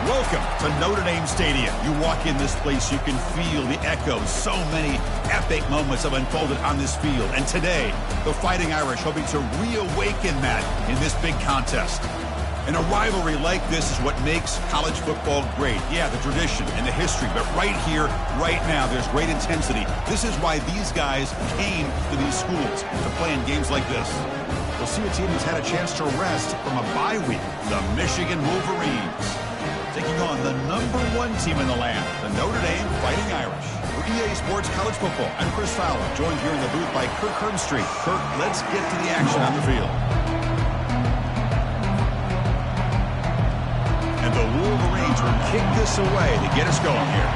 Welcome to Notre Dame Stadium. You walk in this place, you can feel the echoes. So many epic moments have unfolded on this field. And today, the Fighting Irish hoping to reawaken that in this big contest. And a rivalry like this is what makes college football great. Yeah, the tradition and the history, but right here, right now, there's great intensity. This is why these guys came to these schools to play in games like this. We'll see a team who's had a chance to rest from a bye week, the Michigan Wolverines. Taking on the #1 team in the land, the Notre Dame Fighting Irish. For EA Sports College Football, I'm Chris Fowler, joined here in the booth by Kirk Herbstreit. Kirk, let's get to the action on the field. And the Wolverines will kick this away to get us going here.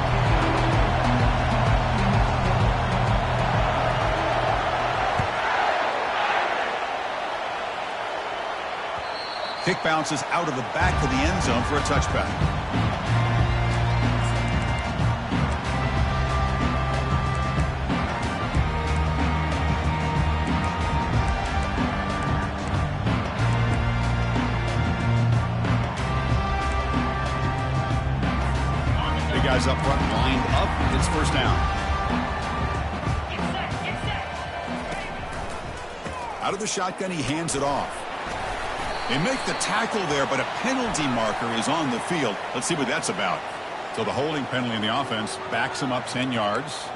Kick bounces out of the back of the end zone for a touchback. Big guys up front, lined up. It's first down. Out of the shotgun, he hands it off. They make the tackle there, but a penalty marker is on the field. Let's see what that's about. So the holding penalty in the offense backs him up 10 yards.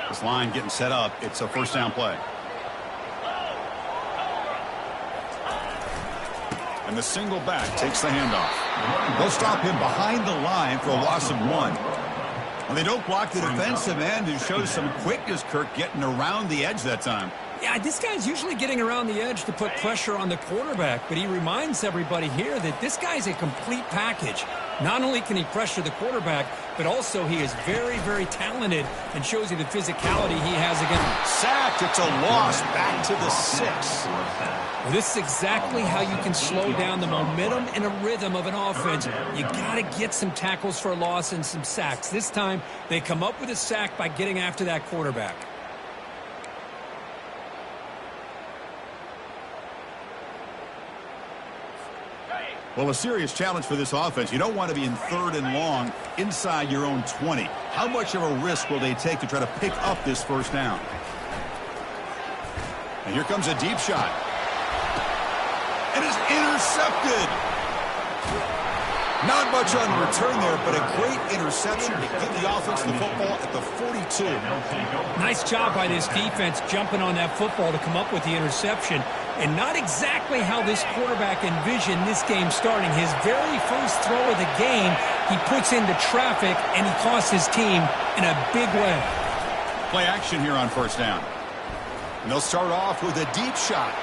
This line getting set up. It's a first down play. And the single back takes the handoff. They'll stop him behind the line for a loss of 1. Well, they don't block the defensive end, who shows some quickness, Kirk, getting around the edge that time. Yeah, this guy's usually getting around the edge to put pressure on the quarterback, but he reminds everybody here that this guy's a complete package. Not only can he pressure the quarterback, but also he is very, very talented and shows you the physicality he has against. Sacked. It's a loss. Back to the 6. Well, this is exactly how you can slow down the momentum and a rhythm of an offense. You got to get some tackles for a loss and some sacks. This time, they come up with a sack by getting after that quarterback. Well, a serious challenge for this offense. You don't want to be in 3rd and long inside your own 20. How much of a risk will they take to try to pick up this first down? And here comes a deep shot. And it's intercepted. Not much on return there, but a great interception to give the offense the football at the 42. Nice job by this defense jumping on that football to come up with the interception. And not exactly how this quarterback envisioned this game starting. His very first throw of the game, he puts into traffic, and he costs his team in a big way. Play action here on first down. And they'll start off with a deep shot.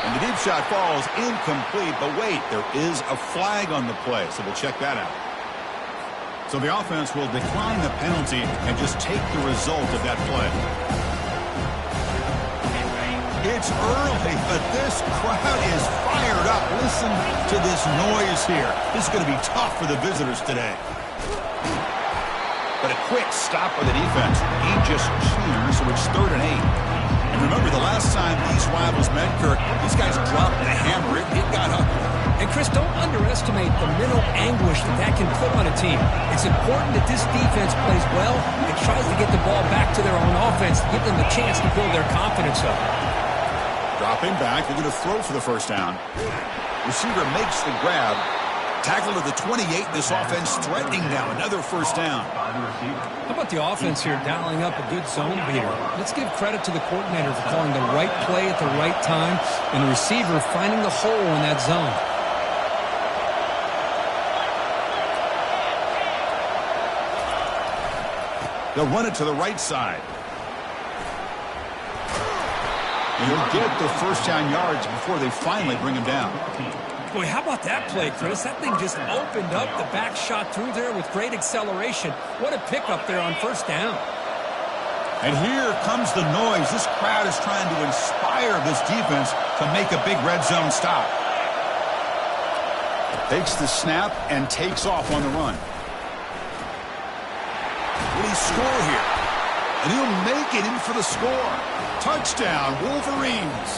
And the deep shot falls incomplete, but wait, there is a flag on the play, so we'll check that out. So the offense will decline the penalty and just take the result of that play. It's early, but this crowd is fired up. Listen to this noise here. This is going to be tough for the visitors today. But a quick stop by the defense. He just cheers, so it's 3rd and 8. And remember, the last time these rivals met, Kirk, these guys dropped the hammer. It got up. And, Chris, don't underestimate the mental anguish that can put on a team. It's important that this defense plays well and tries to get the ball back to their own offense to give them the chance to build their confidence up. Dropping back, they're going to throw for the first down. Receiver makes the grab. Tackled at the 28. This offense threatening now. Another first down. How about the offense here dialing up a good zone beater? Let's give credit to the coordinator for calling the right play at the right time and the receiver finding the hole in that zone. They'll run it to the right side. And he'll get the first down yards before they finally bring him down. Boy, how about that play, Chris? That thing just opened up. The back shot through there with great acceleration. What a pickup there on first down. And here comes the noise. This crowd is trying to inspire this defense to make a big red zone stop. Takes the snap and takes off on the run. Will he score here? And he'll make it in for the score. Touchdown, Wolverines.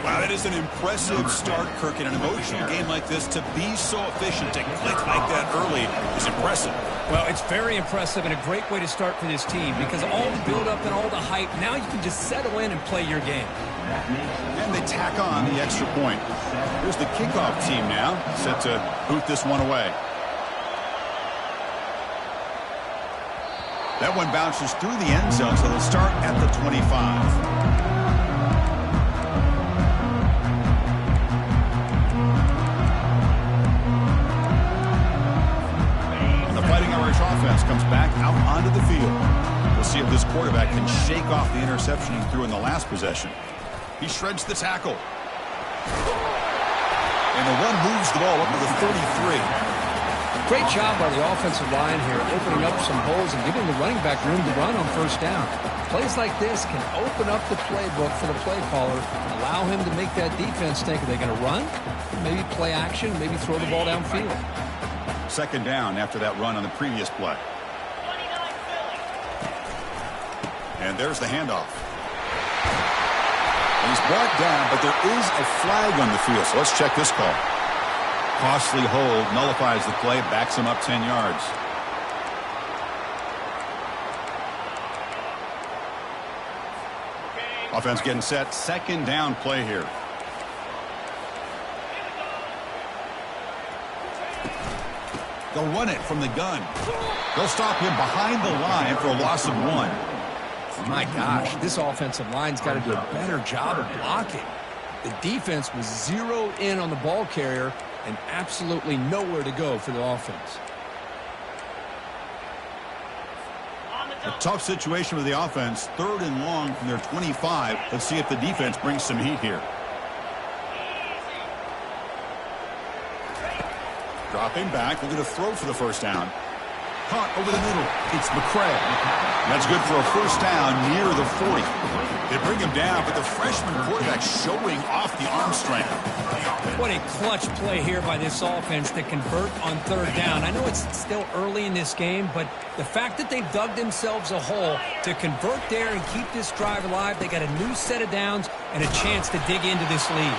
Wow, that is an impressive start, Kirk. In an emotional game like this, to be so efficient, to click like that early is impressive. Well, it's very impressive and a great way to start for this team because all the build-up and all the hype, now you can just settle in and play your game. And they tack on the extra point. Here's the kickoff team now, set to boot this one away. That one bounces through the end zone, so they'll start at the 25. Offense comes back out onto the field. We'll see if this quarterback can shake off the interception he threw in the last possession. He shreds the tackle. And the run moves the ball up to the 33. Great job by the offensive line here, opening up some holes and giving the running back room to run on first down. Plays like this can open up the playbook for the play caller, allow him to make that defense think, are they going to run? Maybe play action, maybe throw the ball downfield. Second down after that run on the previous play. And there's the handoff. And he's brought down, but there is a flag on the field, so let's check this call. Costly hold, nullifies the play, backs him up 10 yards. Offense getting set, second down play here. They'll run it from the gun. They'll stop him behind the line for a loss of 1. My gosh, this offensive line's got to do a better job of blocking. The defense was zeroed in on the ball carrier and absolutely nowhere to go for the offense. A tough situation with the offense. 3rd and long from their 25. Let's see if the defense brings some heat here. Dropping back, looking to throw for the first down. Caught over the middle. It's McCray. That's good for a first down near the 40. They bring him down, but the freshman quarterback showing off the arm strength. What a clutch play here by this offense to convert on 3rd down. I know it's still early in this game, but the fact that they've dug themselves a hole to convert there and keep this drive alive, they got a new set of downs and a chance to dig into this lead.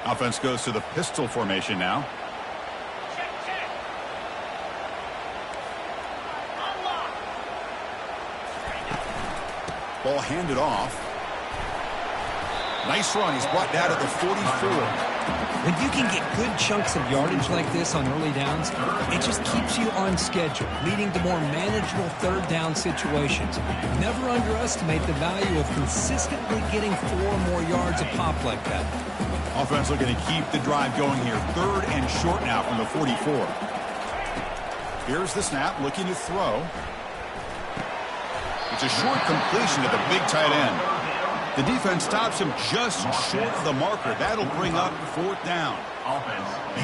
Offense goes to the pistol formation now. Ball handed off. Nice run. He's brought down at the 44. When you can get good chunks of yardage like this on early downs, it just keeps you on schedule, leading to more manageable 3rd down situations. Never underestimate the value of consistently getting 4 more yards a pop like that. Offense looking to keep the drive going here. 3rd and short now from the 44. Here's the snap, looking to throw. It's a short completion to the big tight end. The defense stops him just short of the marker. That'll bring up 4th down.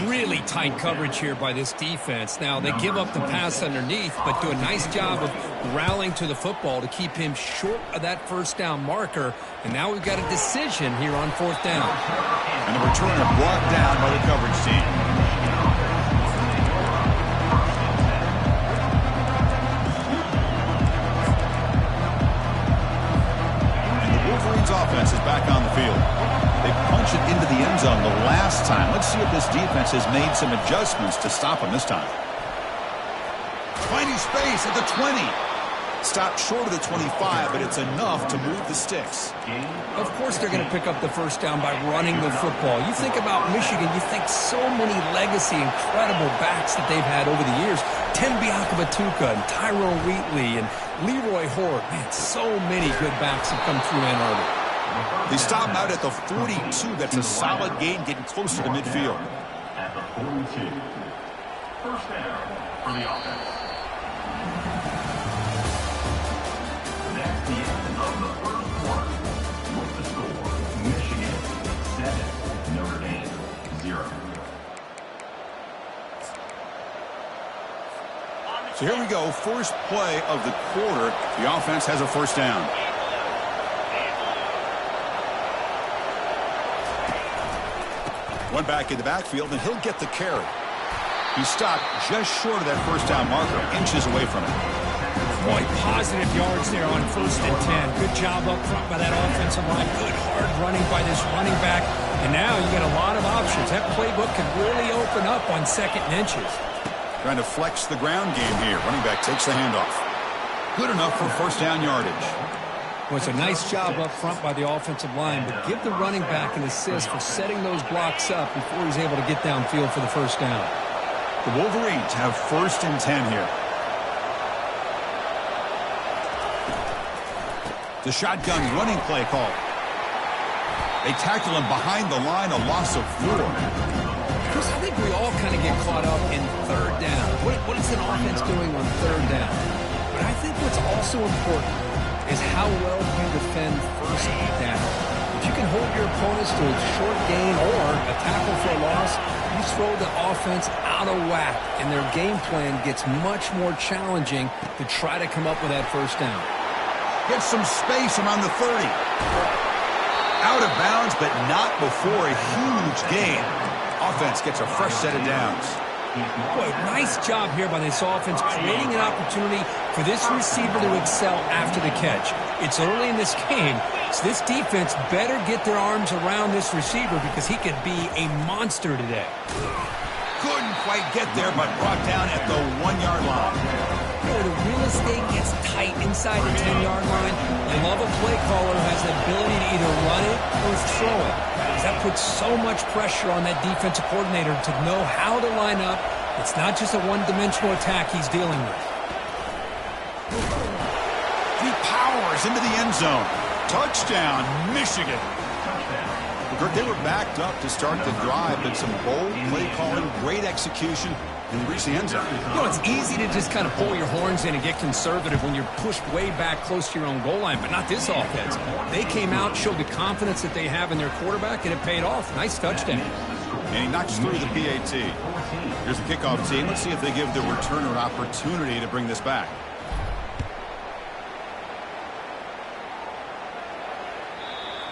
Really tight coverage here by this defense. Now, they give up the pass underneath, but do a nice job of rallying to the football to keep him short of that first down marker. And now we've got a decision here on 4th down. And the returner brought down by the coverage team. Offense is back on the field. They punch it into the end zone the last time. Let's see if this defense has made some adjustments to stop them this time. Finding space at the 20. Stopped short of the 25, but it's enough to move the sticks. Of course they're going to pick up the first down by running the football. You think about Michigan, you think so many legacy, incredible backs that they've had over the years. Tim Biakabatuka and Tyrone Wheatley and Leroy Horde. Man, so many good backs have come through Ann Arbor. They stop him out at the 42. That's a solid gain, getting closer to midfield. At the 42. First down for the offense. That's the end of the first quarter. With the score, Michigan 7, Notre Dame 0. So here we go, first play of the quarter. The offense has a first down. One back in the backfield, and he'll get the carry. He stopped just short of that first down marker, inches away from it. Boy, positive yards there on 1st and 10. Good job up front by that offensive line. Good hard running by this running back. And now you get a lot of options. That playbook can really open up on 2nd and inches. Trying to flex the ground game here. Running back takes the handoff. Good enough for first down yardage. Well, it's a nice job up front by the offensive line, but give the running back an assist for setting those blocks up before he's able to get downfield for the first down. The Wolverines have 1st and 10 here. The shotgun running play call. They tackle him behind the line, a loss of 4. Chris, I think we all kind of get caught up in 3rd down. What is an offense doing on 3rd down? But I think what's also important is how well you defend 1st down. If you can hold your opponents to a short gain or a tackle for a loss, you throw the offense out of whack, and their game plan gets much more challenging to try to come up with that first down. Gets some space around the 30. Out of bounds, but not before a huge gain. Offense gets a fresh set of downs. Boy, nice job here by this offense, creating an opportunity for this receiver to excel after the catch. It's early in this game, so this defense better get their arms around this receiver because he could be a monster today. Couldn't quite get there, but brought down at the 1-yard line. Boy, the real estate gets tight inside the 10-yard line. I love a play caller who has the ability to either run it or throw it. That puts so much pressure on that defensive coordinator to know how to line up. It's not just a one-dimensional attack he's dealing with. He powers into the end zone. Touchdown, Michigan. They were backed up to start the drive, but some bold play calling, great execution, and reach the end zone. You know, it's easy to just kind of pull your horns in and get conservative when you're pushed way back close to your own goal line, but not this offense. They came out, showed the confidence that they have in their quarterback, and it paid off. Nice touchdown. And he knocks through the PAT. Here's the kickoff team. Let's see if they give the returner an opportunity to bring this back.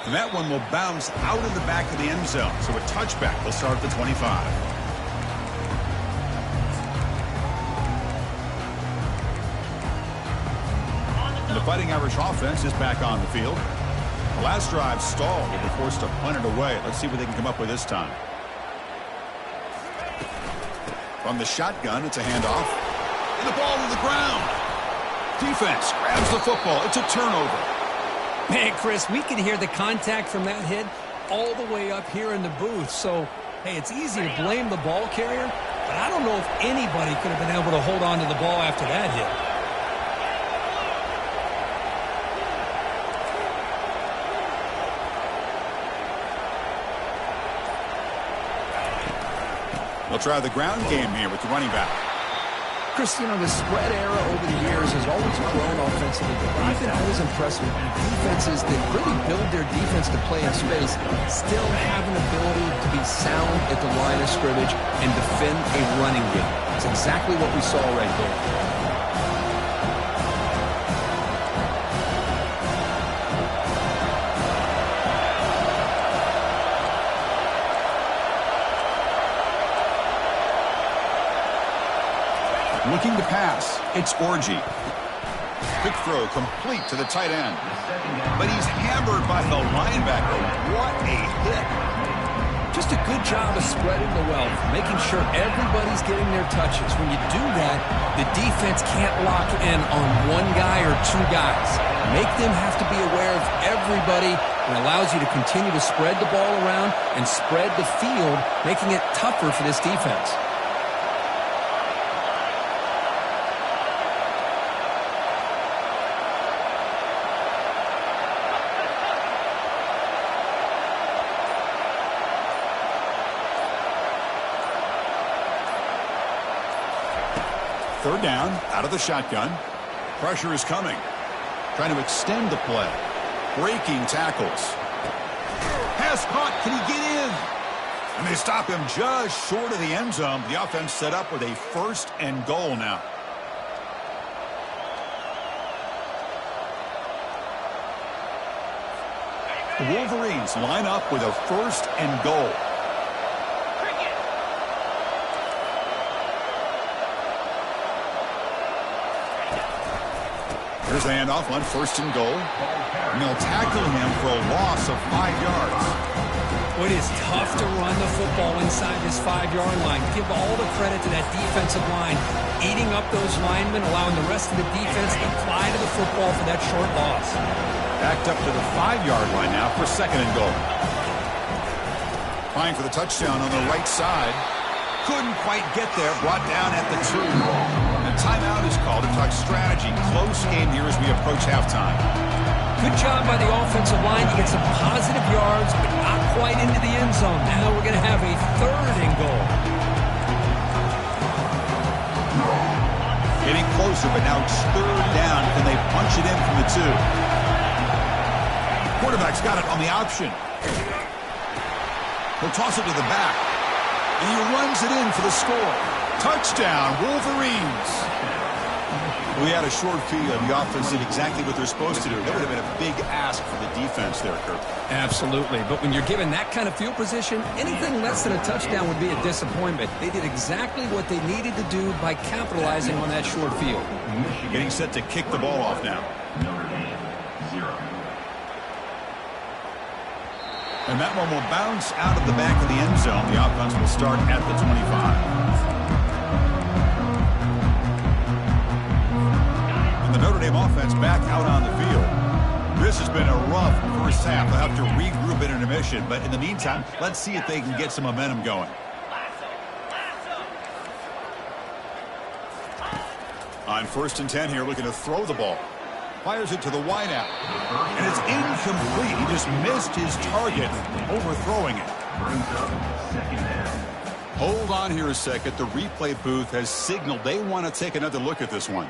And that one will bounce out of the back of the end zone. So a touchback will start at the 25. And the Fighting Irish offense is back on the field. The last drive stalled. They'll be forced to punt it away. Let's see what they can come up with this time. From the shotgun, it's a handoff. And the ball to the ground. Defense grabs the football. It's a turnover. Man, Chris, we can hear the contact from that hit all the way up here in the booth. So, hey, it's easy to blame the ball carrier, but I don't know if anybody could have been able to hold on to the ball after that hit. They'll try the ground game here with the running back. Chris, you know, the spread era over the years has always grown offensively, but I've been always impressed with defenses that really build their defense to play in space, still have an ability to be sound at the line of scrimmage and defend a running game. That's exactly what we saw right there. Looking to pass, it's Orgy. Quick throw complete to the tight end. But he's hammered by the linebacker. What a hit. Just a good job of spreading the wealth, making sure everybody's getting their touches. When you do that, the defense can't lock in on one guy or two guys. Make them have to be aware of everybody, and allows you to continue to spread the ball around and spread the field, making it tougher for this defense. Third down, out of the shotgun. Pressure is coming. Trying to extend the play. Breaking tackles. Pass caught. Can he get in? And they stop him just short of the end zone. The offense set up with a 1st and goal now. The Wolverines line up with a 1st and goal. Here's the handoff on 1st and goal. And they'll tackle him for a loss of 5 yards. It is tough to run the football inside this 5-yard line. Give all the credit to that defensive line, eating up those linemen, allowing the rest of the defense to fly to the football for that short loss. Backed up to the 5-yard line now for 2nd and goal. Trying for the touchdown on the right side. Couldn't quite get there. Brought down at the 2. And timeout is called to talk strategy. Close game here as we approach halftime. Good job by the offensive line to get some positive yards, but not quite into the end zone. Now we're going to have a 3rd and goal. Getting closer, but now it's 3rd down. Can they punch it in from the 2? Quarterback's got it on the option. He'll toss it to the back. And he runs it in for the score. Touchdown, Wolverines. We had a short field. The offense did exactly what they're supposed to do. That would have been a big ask for the defense there, Kirk. Absolutely. But when you're given that kind of field position, anything less than a touchdown would be a disappointment. They did exactly what they needed to do by capitalizing on that short field. Getting set to kick the ball off now. And that one will bounce out of the back of the end zone. The offense will start at the 25. The Notre Dame offense back out on the field. This has been a rough first half. They'll have to regroup at intermission, but in the meantime, let's see if they can get some momentum going. On 1st and 10 here, looking to throw the ball. Fires it to the wideout. And it's incomplete. He just missed his target, overthrowing it. Hold on here a second. The replay booth has signaled they want to take another look at this one.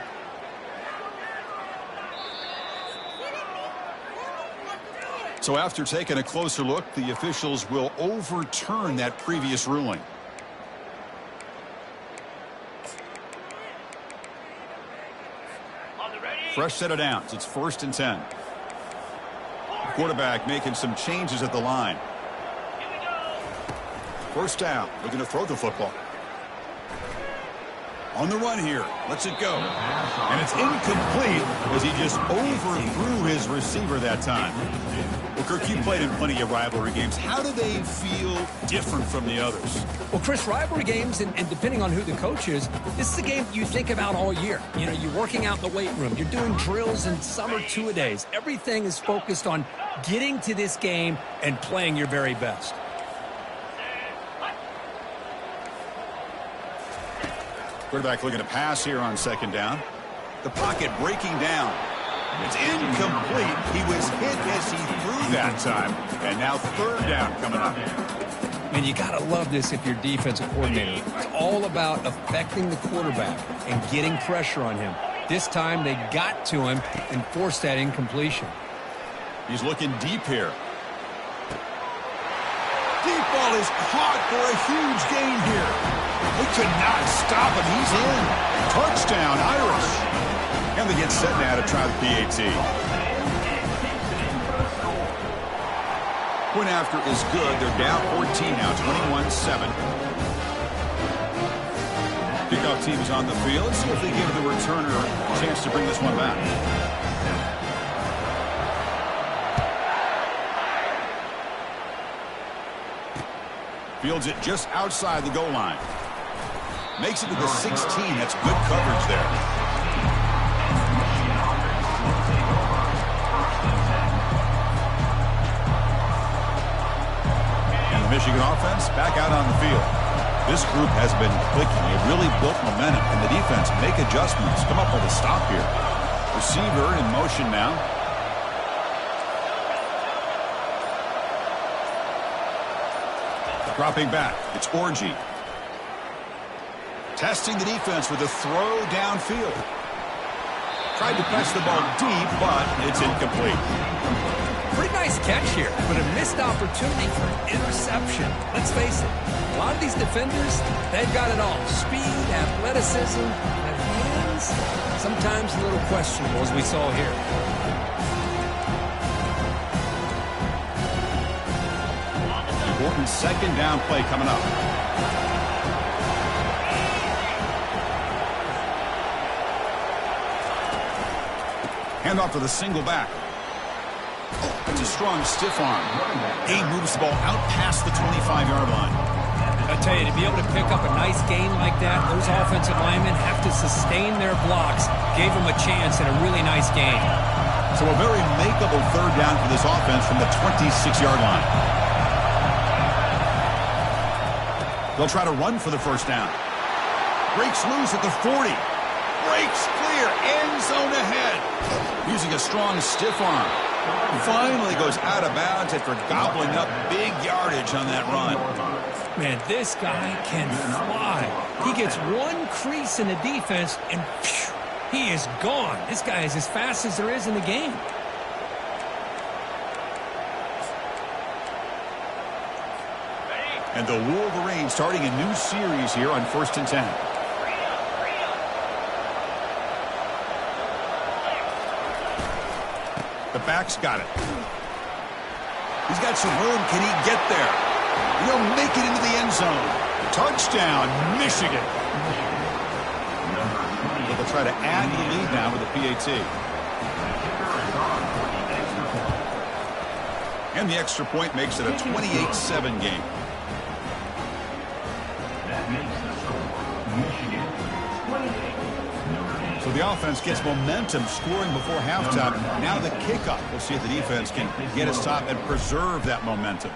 So after taking a closer look, the officials will overturn that previous ruling. Fresh set of downs. It's 1st and 10. The quarterback making some changes at the line. 1st down. Looking to throw the football. On the run here. Lets it go. And it's incomplete as he just overthrew his receiver that time. Well, Kirk, you played in plenty of rivalry games. How do they feel different from the others? Well, Chris, rivalry games, and depending on who the coach is, this is a game you think about all year. You know, you're working out in the weight room. You're doing drills and summer two-a-days. Everything is focused on getting to this game and playing your very best. Quarterback looking to pass here on 2nd down. The pocket breaking down. It's incomplete. He was hit as he threw that time. And now 3rd down coming up. And you got to love this if you're defensive coordinator. It's all about affecting the quarterback and getting pressure on him. This time they got to him and forced that incompletion. He's looking deep here. Deep ball is caught for a huge gain here. They could not stop him. He's in. Touchdown, Irish. And they get set now to try the PAT. Point after is good. They're down 14 now, 21-7. Kickoff team is on the field. Let's see if they give the returner a chance to bring this one back. Fields it just outside the goal line. Makes it to the 16. That's good coverage there. Michigan offense back out on the field. This group has been clicking. They've really built momentum, and the defense make adjustments. Come up with a stop here. Receiver in motion now. Dropping back. It's Orji. Testing the defense with a throw downfield. Tried to press the ball deep, but it's incomplete. Pretty nice catch here, but a missed opportunity for an interception. Let's face it, a lot of these defenders, they've got it all. Speed, athleticism, and hands, sometimes a little questionable, as we saw here. important second down play coming up. Hand off to the single back. That's a strong stiff arm. He moves the ball out past the 25-yard line. I tell you, to be able to pick up a nice gain like that, those offensive linemen have to sustain their blocks. Gave them a chance in a really nice game. So a very makeable third down for this offense from the 26-yard line. They'll try to run for the first down. Breaks loose at the 40. Breaks clear. End zone ahead. Using a strong stiff arm. Finally goes out of bounds after gobbling up big yardage on that run. Man, this guy can fly. He gets one crease in the defense, and phew, he is gone. This guy is as fast as there is in the game. And the Wolverines starting a new series here on 1st and 10. The back's got it. He's got some room. Can he get there? He'll make it into the end zone. Touchdown, Michigan. But they'll try to add to the lead now with the PAT. And the extra point makes it a 28-7 game. That makes the score Michigan 28. So the offense gets momentum scoring before halftime. Now the kickoff. We'll see if the defense can get a stop and preserve that momentum.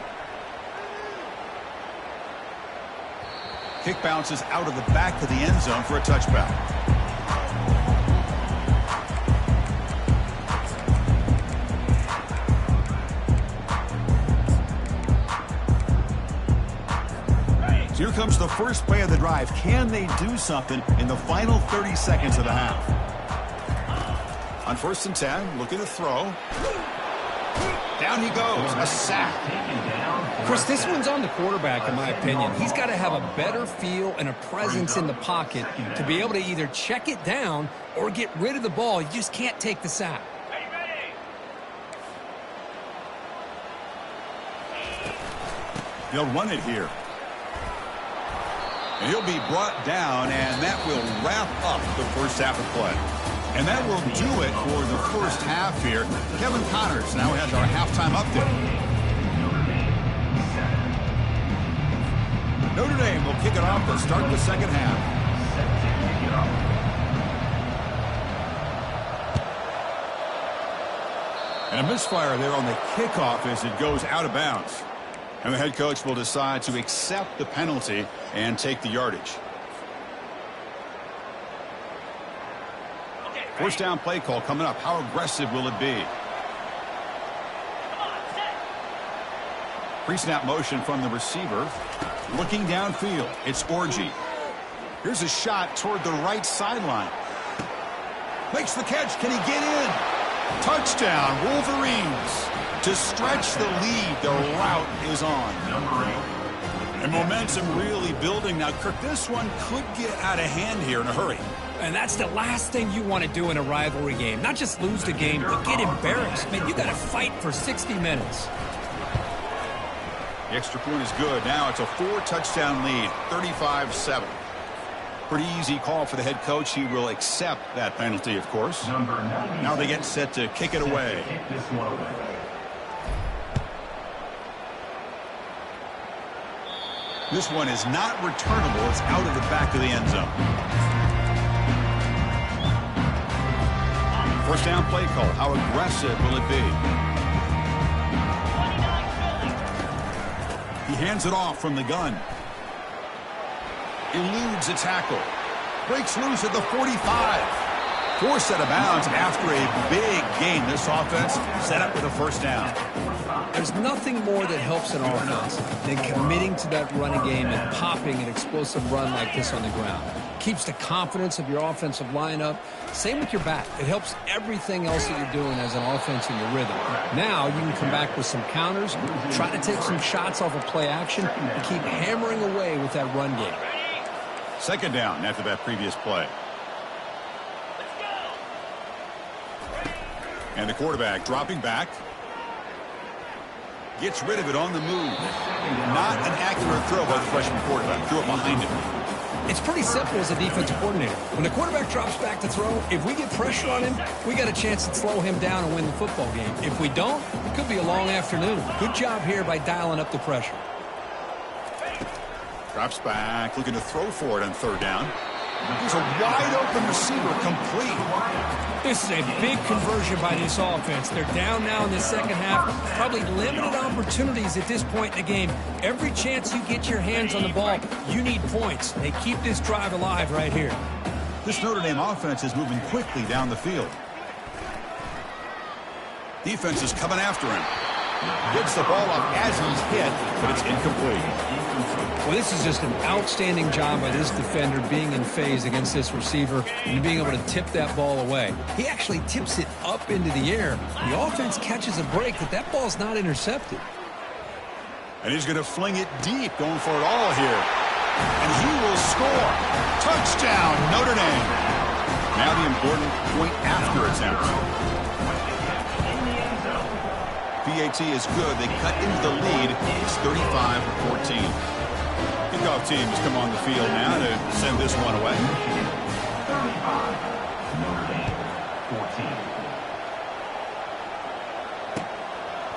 Kick bounces out of the back of the end zone for a touchback. So here comes the first play of the drive. Can they do something in the final 30 seconds of the half? On 1st and 10, looking to throw. Down he goes. A sack. Chris, this one's on the quarterback, in my opinion. He's got to have a better feel and a presence in the pocket to be able to either check it down or get rid of the ball. You just can't take the sack. They'll run it here. And he'll be brought down, and that will wrap up the first half of play. And that will do it for the first half here. Kevin Connors now has our halftime update. Notre Dame will kick it off to start the second half. And a misfire there on the kickoff as it goes out of bounds. And the head coach will decide to accept the penalty and take the yardage. First down play call coming up. How aggressive will it be? Pre-snap motion from the receiver. Looking downfield. It's Orji. Here's a shot toward the right sideline. Makes the catch. Can he get in? Touchdown, Wolverines. To stretch the lead, the route is on. And momentum really building. Now, Kirk, this one could get out of hand here in a hurry. And that's the last thing you want to do in a rivalry game. Not just lose the game, but get embarrassed. Man, you got to fight for 60 minutes. The extra point is good. Now it's a 4-touchdown lead, 35-7. Pretty easy call for the head coach. He will accept that penalty, of course. Now they get set to kick it away. This one is not returnable. It's out of the back of the end zone. First down play call. How aggressive will it be? He hands it off from the gun. Eludes a tackle. Breaks loose at the 45. Forced out of bounds after a big gain. This offense set up with a first down. There's nothing more that helps an offense than committing to that running game and popping an explosive run like this on the ground. Keeps the confidence of your offensive line up. Same with your back. It helps everything else that you're doing as an offense in your rhythm. Now you can come back with some counters, try to take some shots off of play action, and keep hammering away with that run game. Second down after that previous play. And the quarterback dropping back. Gets rid of it on the move. Not an accurate throw by the freshman quarterback. Threw it behind him. It's pretty simple as a defensive coordinator. When the quarterback drops back to throw, if we get pressure on him, we got a chance to slow him down and win the football game. If we don't, it could be a long afternoon. Good job here by dialing up the pressure. Drops back, looking to throw for it on third down. There's a wide-open receiver, complete. This is a big conversion by this offense. They're down now in the second half. Probably limited opportunities at this point in the game. Every chance you get your hands on the ball, you need points. They keep this drive alive right here. This Notre Dame offense is moving quickly down the field. Defense is coming after him. Gets the ball up as he's hit, but it's incomplete. Well, this is just an outstanding job by this defender being in phase against this receiver and being able to tip that ball away. He actually tips it up into the air. The offense catches a break, but that ball's not intercepted. And he's going to fling it deep, going for it all here. And he will score. Touchdown, Notre Dame. Now the important point after attempt. PAT is good. They cut into the lead. It's 35-14. Kickoff teams come on the field now to send this one away. 35, Notre Dame,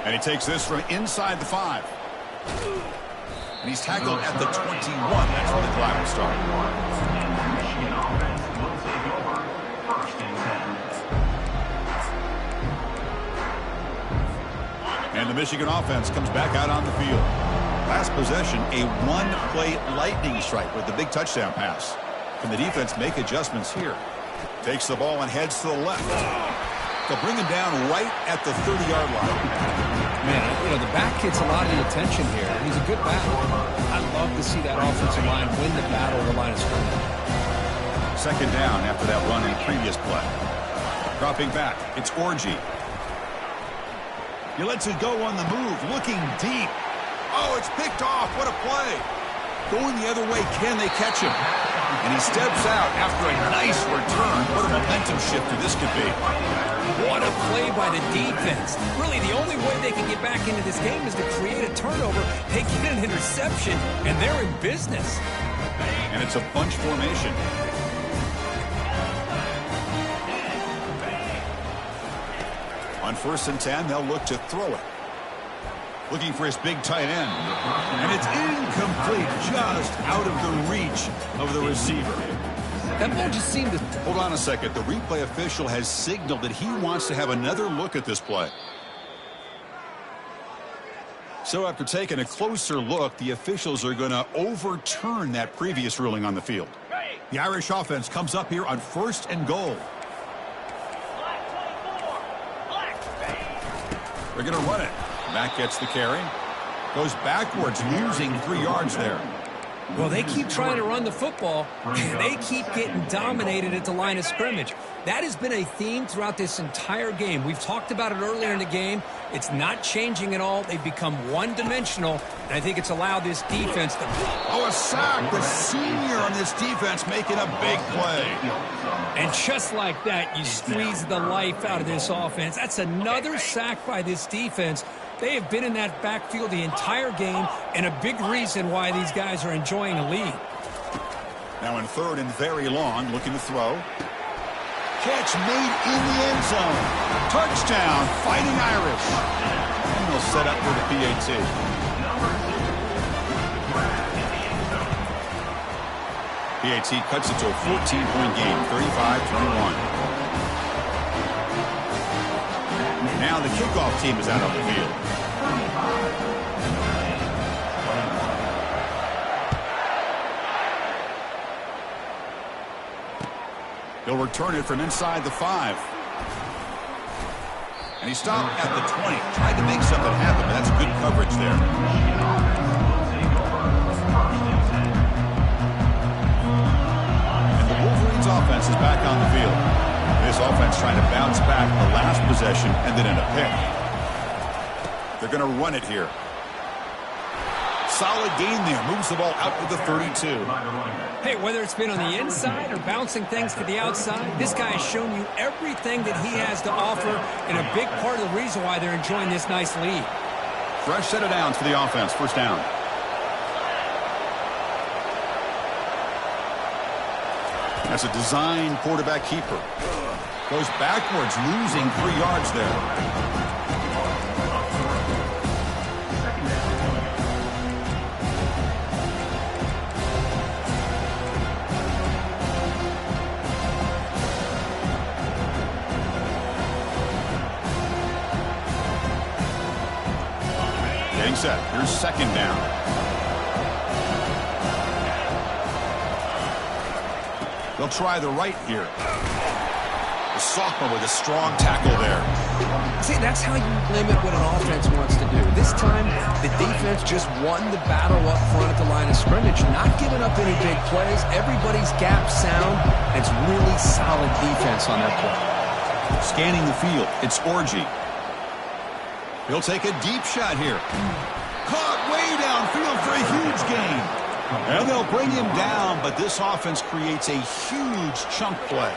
14. And he takes this from inside the 5. And he's tackled at the 21. That's where the drive will start. Michigan offense will take over first and 10. And the Michigan offense comes back out on the field. Last possession, a one-play lightning strike with the big touchdown pass. Can the defense make adjustments here? Takes the ball and heads to the left. They'll bring him down right at the 30-yard line. Man, you know, the back gets a lot of the attention here. He's a good back. I love to see that offensive line win the battle of the line of scrimmage. Second down after that run in the previous play. Dropping back, it's Orji. He lets it go on the move, looking deep. Oh, it's picked off. What a play. Going the other way, can they catch him? And he steps out after a nice return. What a momentum shifter this could be. What a play by the defense. Really, the only way they can get back into this game is to create a turnover. They get an interception, and they're in business. And it's a bunch formation. On 1st and 10, they'll look to throw it. Looking for his big tight end. And it's incomplete, just out of the reach of the receiver. That ball just seemed to... Hold on a second. The replay official has signaled that he wants to have another look at this play. So after taking a closer look, the officials are going to overturn that previous ruling on the field. The Irish offense comes up here on 1st and goal. They're going to run it. Matt gets the carry. Goes backwards, losing 3 yards there. Well, they keep trying to run the football, and they keep getting dominated at the line of scrimmage. That has been a theme throughout this entire game. We've talked about it earlier in the game. It's not changing at all. They've become one-dimensional, and I think it's allowed this defense to... Oh, a sack. The senior on this defense making a big play. And just like that, you squeeze the life out of this offense. That's another sack by this defense. They have been in that backfield the entire game, and a big reason why these guys are enjoying a lead. Now in 3rd and very long, looking to throw. Catch made in the end zone. Touchdown, Fighting Irish. And they'll set up for the PAT. PAT cuts it to a 14-point game, 35-21. Now the kickoff team is out on the field. He'll return it from inside the 5. And he stopped at the 20. Tried to make something happen, but that's good coverage there. And the Wolverines offense is back on the field. This offense trying to bounce back the last possession and then in a pick. They're going to run it here. Solid gain there. Moves the ball out to the 32. Hey, whether it's been on the inside or bouncing things to the outside, this guy has shown you everything that he has to offer and a big part of the reason why they're enjoying this nice lead. Fresh set of downs for the offense. First down. That's a design quarterback keeper. Goes backwards, losing 3 yards there. Getting set. Here's second down. They'll try the right here. The sophomore with a strong tackle there. See, that's how you limit what an offense wants to do. This time, the defense just won the battle up front at the line of scrimmage, not giving up any big plays. Everybody's gap sound. It's really solid defense on that play. Scanning the field, it's Orgy. He'll take a deep shot here. Caught way downfield for a huge gain. And they'll bring him down, but this offense creates a huge chunk play.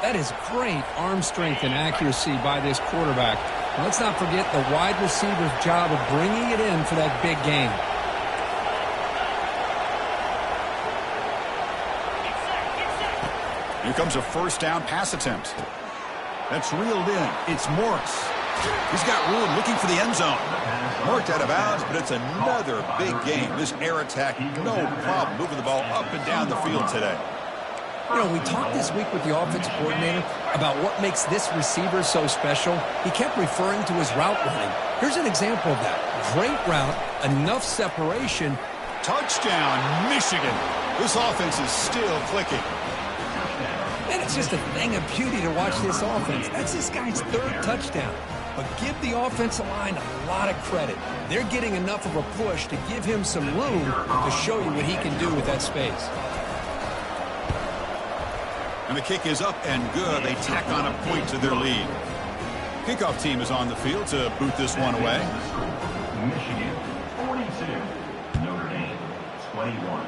That is great arm strength and accuracy by this quarterback. And let's not forget the wide receiver's job of bringing it in for that big gain. Here comes a first down pass attempt. That's reeled in. It's Morris. He's got room looking for the end zone. Marked out of bounds, but it's another big game. This air attack, no problem moving the ball up and down the field today. You know, we talked this week with the offensive coordinator about what makes this receiver so special. He kept referring to his route running. Here's an example of that. Great route, enough separation. Touchdown, Michigan. This offense is still clicking. And it's just a thing of beauty to watch this offense. That's this guy's 3rd touchdown. But give the offensive line a lot of credit. They're getting enough of a push to give him some room to show you what he can do with that space. And the kick is up and good. They tack on a point to their lead. Kickoff team is on the field to boot this one away. Michigan 42, Notre Dame 21.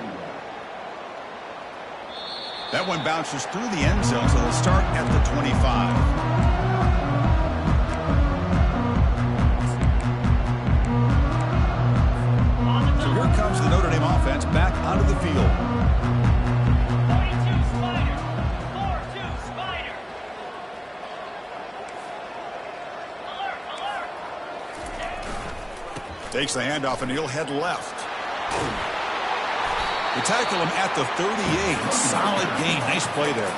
That one bounces through the end zone, so they'll start at the 25. So here comes the Notre Dame offense back onto the field. 42 Spider. 4-2 Spider. Alert. Takes the handoff and he'll head left. They tackle him at the 38. Solid gain. Nice play there.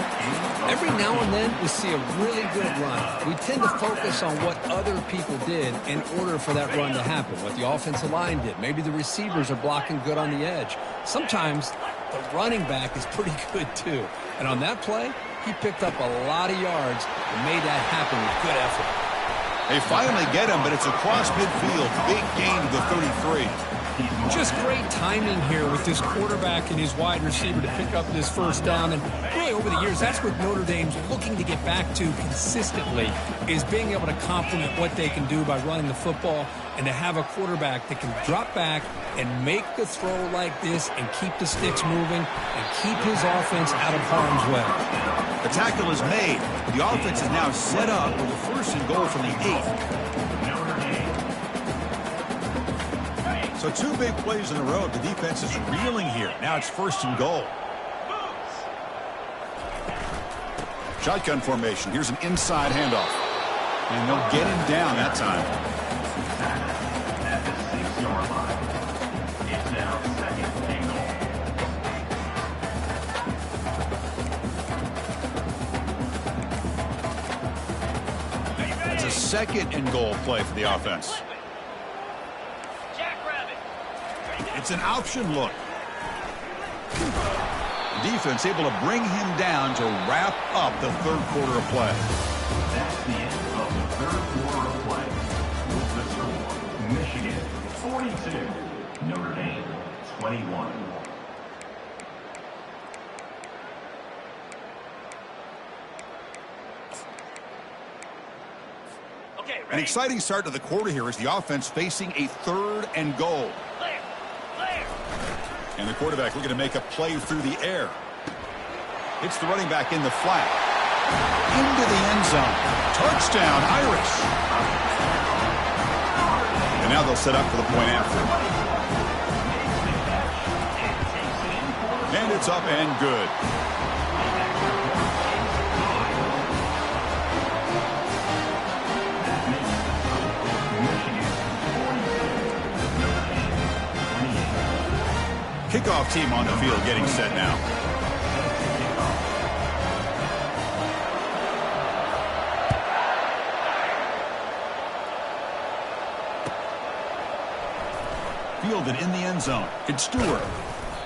Every now and then we see a really good run. We tend to focus on what other people did in order for that run to happen, what the offensive line did. Maybe the receivers are blocking good on the edge. Sometimes the running back is pretty good too. And on that play, he picked up a lot of yards and made that happen with good effort. They finally get him, but it's across midfield. Big gain to the 33. Just great timing here with this quarterback and his wide receiver to pick up this first down. And really over the years, that's what Notre Dame's looking to get back to consistently, is being able to complement what they can do by running the football and to have a quarterback that can drop back and make the throw like this and keep the sticks moving and keep his offense out of harm's way. The tackle is made. The offense is now set up with a first and goal from the 8. So 2 big plays in a row. The defense is reeling here. Now it's first and goal. Shotgun formation. Here's an inside handoff. And they'll get him down that time. At the 6-yard line. It's now second and goal. It's a second and goal play for the offense. It's an option look. Defense able to bring him down to wrap up the 3rd quarter of play. That's the end of the 3rd quarter of play. With the score, Michigan 42, Notre Dame 21. Okay, An ready? exciting start to the quarter here as the offense facing a 3rd and goal. Clear. Clear. And the quarterback looking to make a play through the air. It's the running back in the flat. Into the end zone. Touchdown, Irish. And And now they'll set up for the point after. And it's up and good. Kickoff team on the field getting set now. Fielded in the end zone. It's Stewart.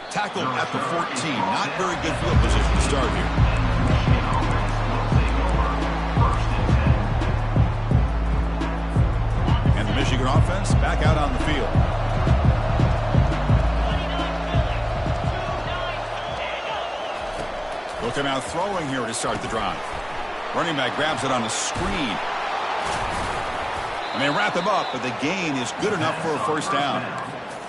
Tackled at the 14. Not very good field position to start here. And the Michigan offense back out on the field. They'll come out throwing here to start the drive. Running back grabs it on a screen. And they wrap him up, but the gain is good enough for a first down.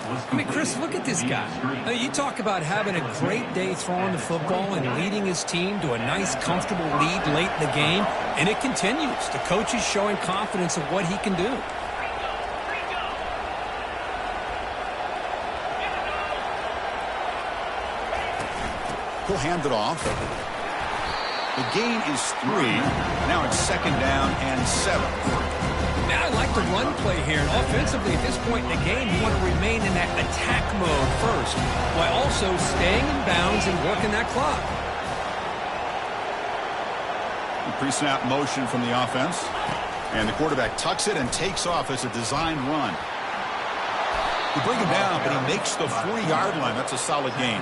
I mean, Chris, look at this guy. I mean, you talk about having a great day throwing the football and leading his team to a nice, comfortable lead late in the game, and it continues. The coach is showing confidence of what he can do. He'll hand it off. The gain is 3. Now it's second down and 7. Now, I like the run play here. And offensively, at this point in the game, you want to remain in that attack mode first, while also staying in bounds and working that clock. Pre-snap motion from the offense. And the quarterback tucks it and takes off as a designed run. They bring him down, but he makes the 40-yard line. That's a solid gain.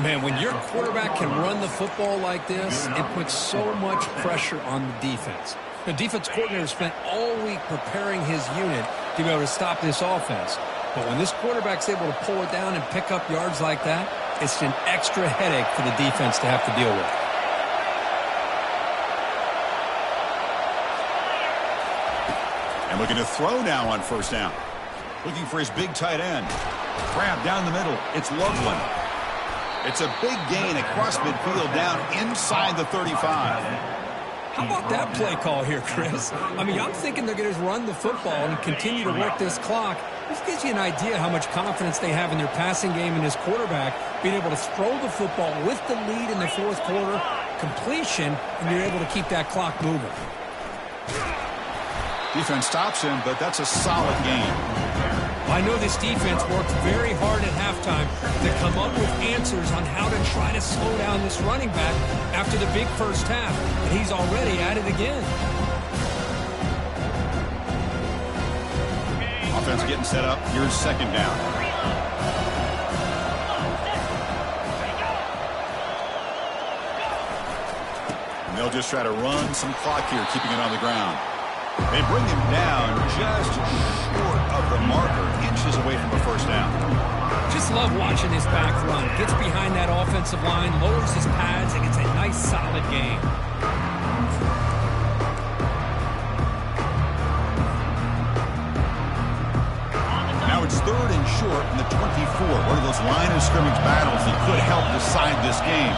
Man, when your quarterback can run the football like this, it puts so much pressure on the defense. The defense coordinator spent all week preparing his unit to be able to stop this offense. But when this quarterback's able to pull it down and pick up yards like that, it's an extra headache for the defense to have to deal with. And looking to throw now on first down. Looking for his big tight end. Grab down the middle. It's Loveland. It's a big gain across midfield down inside the 35. How about that play call here, Chris? I mean, I'm thinking they're going to run the football and continue to work this clock. This gives you an idea how much confidence they have in their passing game and this quarterback being able to throw the football with the lead in the fourth quarter, completion, and you're able to keep that clock moving. Defense stops him, but that's a solid game. I know this defense worked very hard at halftime to come up with answers on how to try to slow down this running back after the big first half, and he's already at it again. Offense getting set up. Here's second down. And they'll just try to run some clock here, keeping it on the ground. They bring him down just short of the marker, inches away from a first down. Just love watching this back run. Gets behind that offensive line, lowers his pads, and gets a nice, solid gain. Now it's third and short in the 24. One of those line of scrimmage battles that could help decide this game.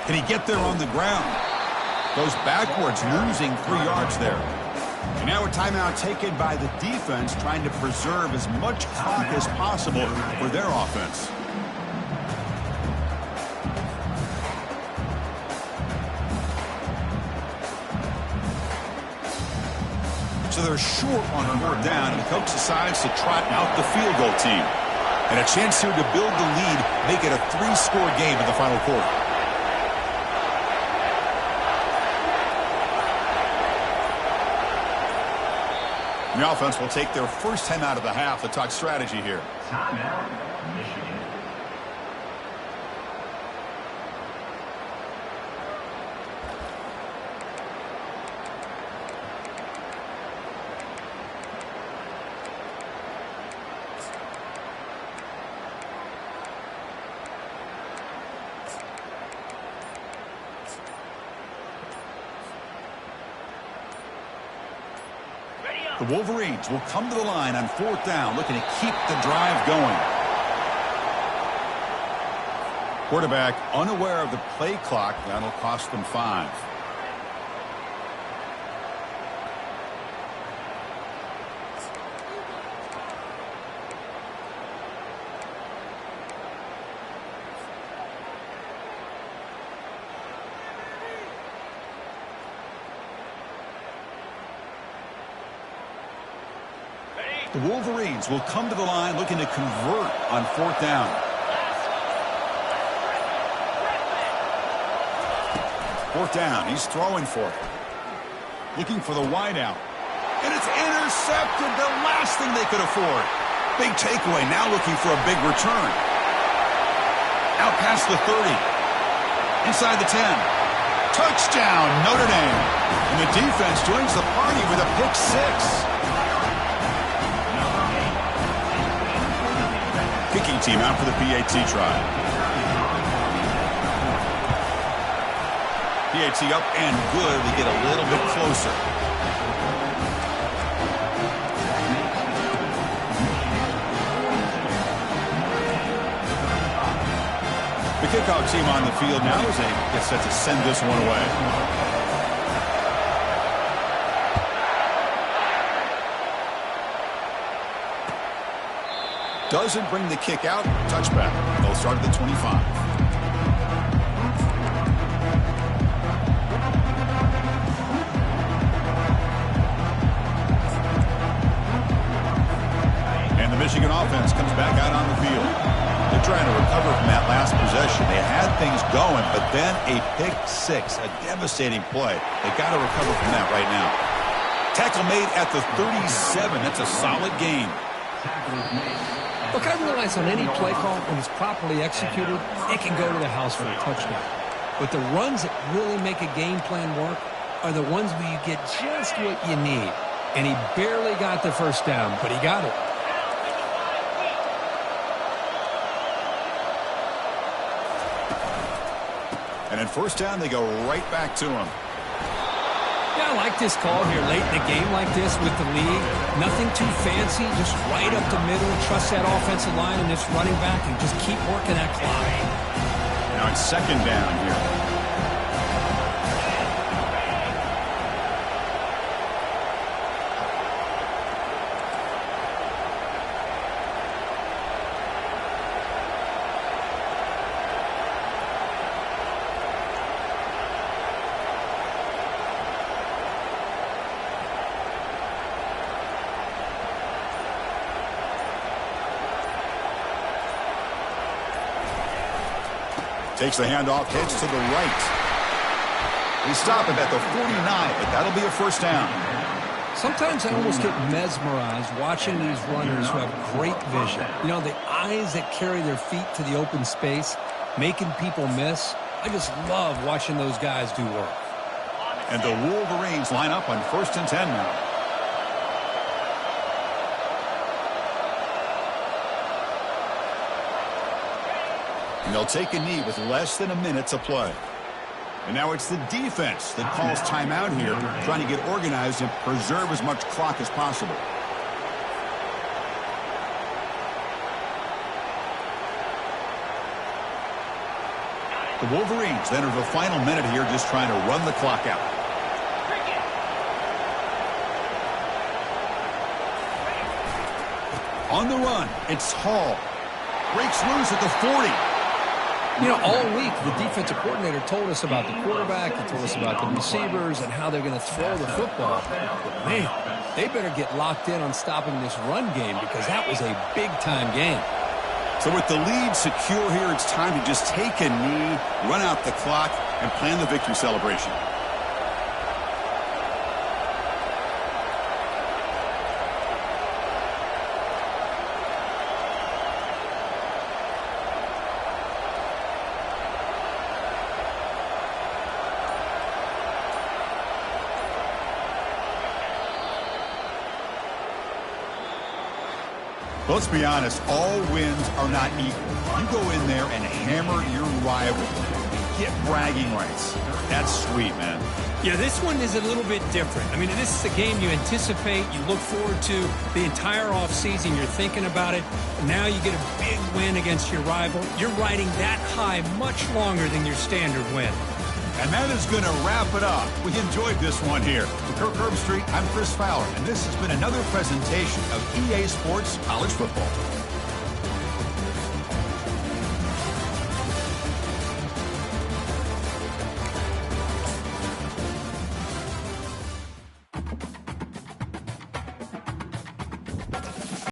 Can he get there on the ground? Goes backwards, losing 3 yards there. And now a timeout taken by the defense, trying to preserve as much clock as possible for their offense. So they're short on fourth down, and the coach decides to trot out the field goal team. And a chance here to build the lead, make it a 3-score game in the final quarter. The offense will take their first time out of the half to talk strategy here. Timeout, Michigan. The Wolverines will come to the line on fourth down, looking to keep the drive going. Quarterback unaware of the play clock. That'll cost them 5. The Wolverines will come to the line looking to convert on 4th down. Fourth down, he's throwing for it. Looking for the wideout. And it's intercepted, the last thing they could afford. Big takeaway, now looking for a big return. Out past the 30. Inside the 10. Touchdown, Notre Dame. And the defense joins the party with a pick 6. Kicking team out for the PAT try. PAT up and good. We get a little bit closer. The kickoff team on the field now as they get set to send this one away. Doesn't bring the kick out. Touchback. They'll start at the 25. And the Michigan offense comes back out on the field. They're trying to recover from that last possession. They had things going, but then a pick 6, a devastating play. They got to recover from that right now. Tackle made at the 37. That's a solid gain. Look, I realize on any play call, when it's properly executed, it can go to the house for a touchdown. But the runs that really make a game plan work are the ones where you get just what you need. And he barely got the first down, but he got it. And in first down, they go right back to him. Yeah, I like this call here late in the game like this with the lead. Nothing too fancy, just right up the middle. Trust that offensive line and this running back and just keep working that clock. Now it's second down here. Takes the handoff, heads to the right. We stop him at the 49, but that'll be a first down. Sometimes I almost get mesmerized watching these runners who have great vision. You know, the eyes that carry their feet to the open space, making people miss. I just love watching those guys do work. And the Wolverines line up on 1st and 10 now. And they'll take a knee with less than a minute to play. And now it's the defense that calls timeout here, trying to get organized and preserve as much clock as possible. The Wolverines enter the final minute here, just trying to run the clock out. On the run, it's Hall. Breaks loose at the 40. You know, all week, the defensive coordinator told us about the quarterback, he told us about the receivers and how they're going to throw the football. But, man, they better get locked in on stopping this run game because that was a big-time game. So with the lead secure here, it's time to just take a knee, run out the clock, and plan the victory celebration. Let's be honest, all wins are not equal. You go in there and hammer your rival. Get bragging rights. That's sweet, man. Yeah, this one is a little bit different. I mean, this is a game you anticipate, you look forward to the entire offseason. You're thinking about it. Now you get a big win against your rival. You're riding that high much longer than your standard win. And that is going to wrap it up. We enjoyed this one here. For Kirk Herbstreit, I'm Chris Fowler, and this has been another presentation of EA Sports College Football.